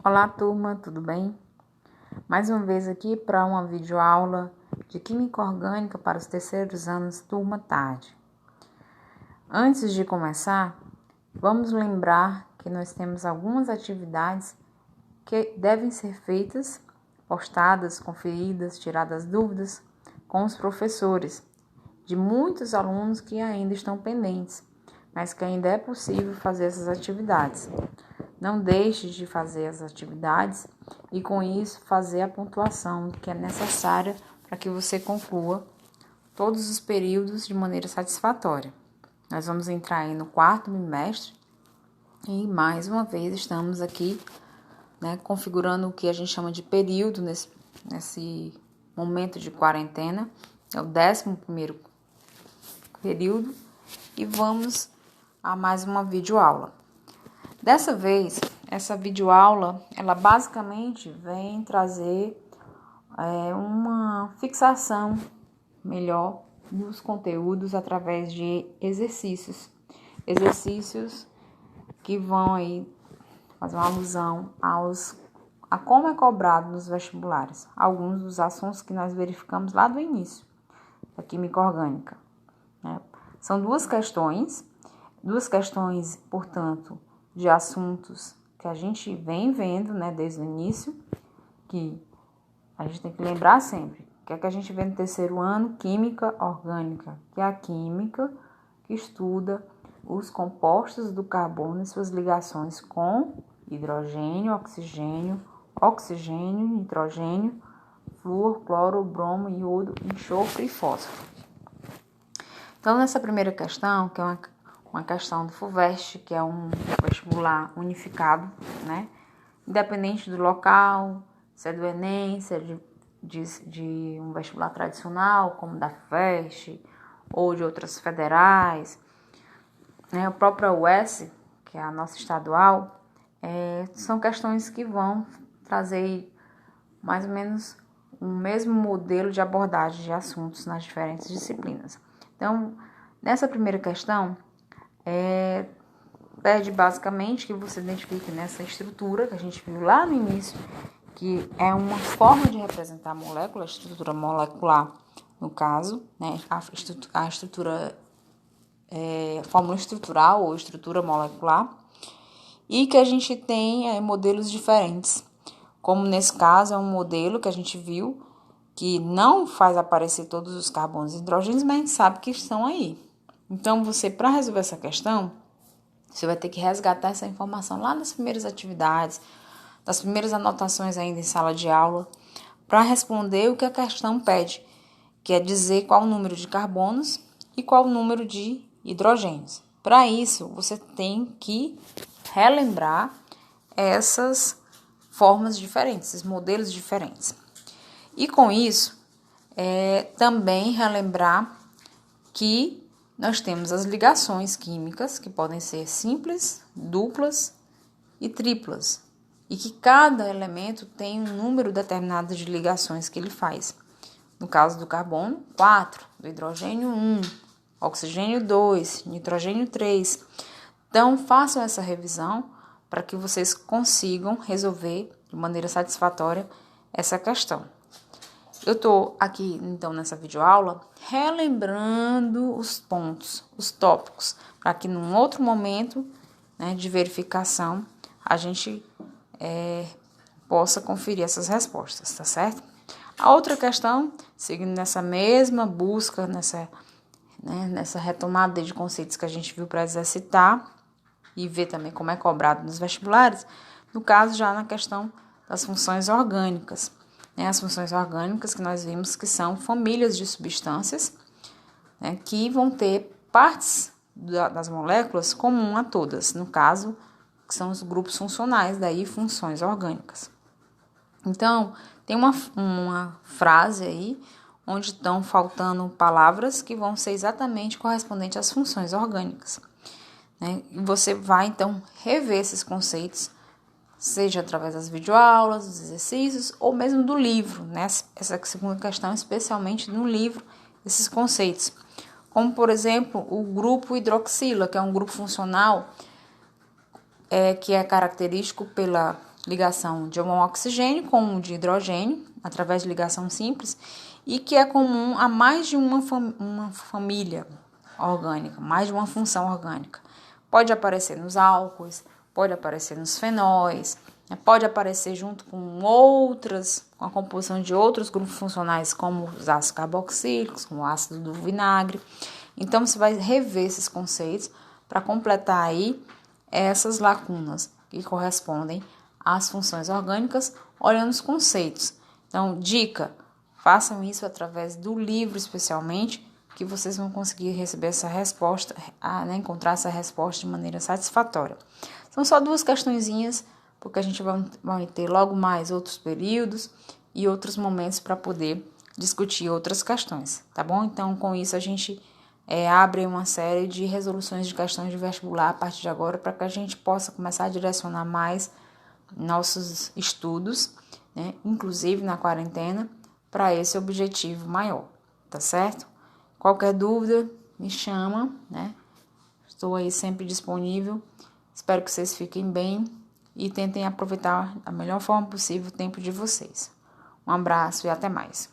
Olá, turma, tudo bem? Mais uma vez aqui para uma videoaula de Química Orgânica para os terceiros anos, turma tarde. Antes de começar, vamos lembrar que nós temos algumas atividades que devem ser feitas, postadas, conferidas, tiradas dúvidas com os professores de muitos alunos que ainda estão pendentes, mas que ainda é possível fazer essas atividades. Não deixe de fazer as atividades e, com isso, fazer a pontuação que é necessária para que você conclua todos os períodos de maneira satisfatória. Nós vamos entrar aí no 4º bimestre e, mais uma vez, estamos aqui, configurando o que a gente chama de período nesse momento de quarentena. É o 11º período e vamos a mais uma videoaula. Dessa vez, essa videoaula, ela basicamente vem trazer uma fixação melhor dos conteúdos através de exercícios. Exercícios que vão aí fazer uma alusão a como é cobrado nos vestibulares. Alguns dos assuntos que nós verificamos lá do início da Química Orgânica. São duas questões, portanto, de assuntos que a gente vem vendo, desde o início, que a gente tem que lembrar sempre. O que é que a gente vê no terceiro ano? Química orgânica, que é a química que estuda os compostos do carbono e suas ligações com hidrogênio, oxigênio, nitrogênio, flúor, cloro, bromo, iodo, enxofre e fósforo. Então, nessa primeira questão, que é uma questão do FUVEST, que é um vestibular unificado, independente do local, se é do Enem, se é de um vestibular tradicional, como da FUVEST, ou de outras federais, o próprio UES, que é a nossa estadual, são questões que vão trazer mais ou menos o mesmo modelo de abordagem de assuntos nas diferentes disciplinas. Então, nessa primeira questão, pede basicamente que você identifique nessa estrutura que a gente viu lá no início, que é uma forma de representar a molécula, a estrutura molecular, no caso, a estrutura, fórmula estrutural ou estrutura molecular, e que a gente tem modelos diferentes, como nesse caso é um modelo que a gente viu que não faz aparecer todos os carbonos e hidrogênios, mas a gente sabe que estão aí. Então, para resolver essa questão, você vai ter que resgatar essa informação lá das primeiras atividades, das primeiras anotações ainda em sala de aula, para responder o que a questão pede, que é dizer qual o número de carbonos e qual o número de hidrogênios. Para isso, você tem que relembrar essas formas diferentes, esses modelos diferentes. E com isso, também relembrar que nós temos as ligações químicas, que podem ser simples, duplas e triplas, e que cada elemento tem um número determinado de ligações que ele faz. No caso do carbono, 4, do hidrogênio 1, oxigênio 2, nitrogênio 3. Então, façam essa revisão para que vocês consigam resolver de maneira satisfatória essa questão. Eu estou aqui, então, nessa videoaula, relembrando os pontos, os tópicos, para que num outro momento de verificação a gente possa conferir essas respostas, tá certo? A outra questão, seguindo nessa mesma busca, nessa retomada de conceitos que a gente viu para exercitar e ver também como é cobrado nos vestibulares, no caso já na questão das funções orgânicas. As funções orgânicas que nós vimos que são famílias de substâncias que vão ter partes das moléculas comum a todas, no caso, que são os grupos funcionais, daí funções orgânicas. Então, tem uma frase aí, onde estão faltando palavras que vão ser exatamente correspondentes às funções orgânicas. E você vai, então, rever esses conceitos, seja através das videoaulas, dos exercícios, ou mesmo do livro, Essa segunda questão, especialmente no livro, esses conceitos. Como, por exemplo, o grupo hidroxila, que é um grupo funcional que é característico pela ligação de um oxigênio com um de hidrogênio, através de ligação simples, e que é comum a mais de uma família orgânica, mais de uma função orgânica. Pode aparecer nos álcoois, pode aparecer nos fenóis, pode aparecer junto com a composição de outros grupos funcionais, como os ácidos carboxílicos, como o ácido do vinagre. Então, você vai rever esses conceitos para completar aí essas lacunas que correspondem às funções orgânicas, olhando os conceitos. Então, dica, façam isso através do livro, especialmente, que vocês vão conseguir receber essa resposta, encontrar essa resposta de maneira satisfatória. São só 2 questõezinhas, porque a gente vai ter logo mais outros períodos e outros momentos para poder discutir outras questões, tá bom? Então, com isso, a gente abre uma série de resoluções de questões de vestibular a partir de agora, para que a gente possa começar a direcionar mais nossos estudos, né, inclusive na quarentena, para esse objetivo maior, tá certo? Qualquer dúvida, me chama, né? Estou aí sempre disponível. Espero que vocês fiquem bem e tentem aproveitar da melhor forma possível o tempo de vocês. Um abraço e até mais.